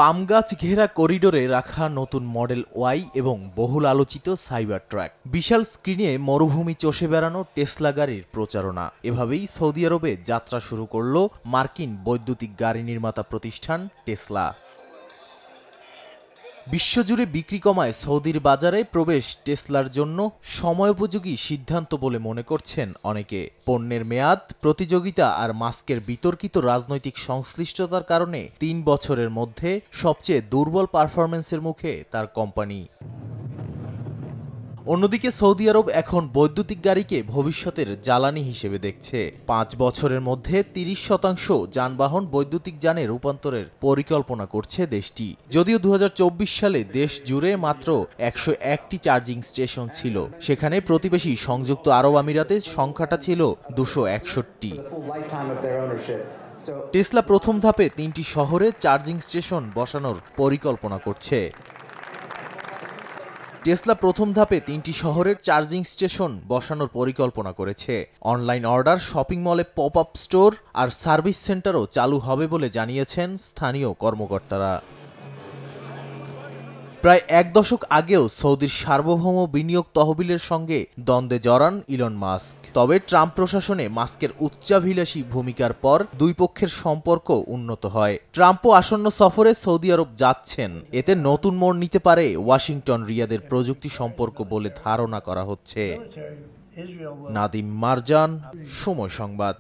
পাম গাছ ঘেরা করিডোরে রাখা নতুন মডেল ওয়াই এবং বহুল আলোচিত সাইবার ট্রাক। বিশাল স্ক্রিনে মরুভূমি চষে বেড়ানো টেসলা গাড়ির প্রচারণা। এভাবেই সৌদি আরবে যাত্রা শুরু করল মার্কিন বৈদ্যুতিক গাড়ি নির্মাতা প্রতিষ্ঠান টেসলা। বিশ্বজুড়ে বিক্রি কমায় সৌদির বাজারে প্রবেশ টেসলার জন্য সময়োপযোগী সিদ্ধান্ত বলে মনে করছেন অনেকে। পণ্যের মেয়াদ, প্রতিযোগিতা আর মাস্কের বিতর্কিত রাজনৈতিক সংশ্লিষ্টতার কারণে ৩ বছরের মধ্যে সবচেয়ে দুর্বল পারফরম্যান্সের মুখে তার কোম্পানি। অন্যদিকে সৌদি আরব এখন বৈদ্যুতিক গাড়িকে ভবিষ্যতের জ্বালানি হিসেবে দেখছে। ৫ বছরের মধ্যে ৩০% যানবাহন বৈদ্যুতিক যানে রূপান্তরের পরিকল্পনা করছে দেশটি। যদিও ২০২৪ সালে দেশ জুড়ে মাত্র ১০১টি চার্জিং স্টেশন ছিল, সেখানে প্রতিবেশী সংযুক্ত আরব আমিরাতে সংখ্যাটা ছিল ২৬১টি। টেসলা প্রথম ধাপে ৩টি শহরে চার্জিং স্টেশন বসানোর পরিকল্পনা করছে। টেসলা প্রথম ধাপে ৩টি শহরের চার্জিং স্টেশন বসানোর পরিকল্পনা করেছে। অনলাইন অর্ডার, শপিং মলে পপ আপ স্টোর আর সার্ভিস সেন্টারও চালু হবে বলে জানিয়েছেন স্থানীয় কর্মকর্তারা। প্রায় ১ দশক আগেও সৌদির সার্বভৌম বিনিয়োগ তহবিলের সঙ্গে দ্বন্দ্বে জড়ান ইলন মাস্ক। তবে ট্রাম্প প্রশাসনে মাস্কের উচ্চাভিলাষী ভূমিকার পর দুই পক্ষের সম্পর্ক উন্নত হয়। ট্রাম্পও আসন্ন সফরে সৌদি আরব যাচ্ছেন। এতে নতুন মোড় নিতে পারে ওয়াশিংটন রিয়াদের প্রযুক্তি সম্পর্ক বলে ধারণা করা হচ্ছে। নাদিম মারজান, সময় সংবাদ।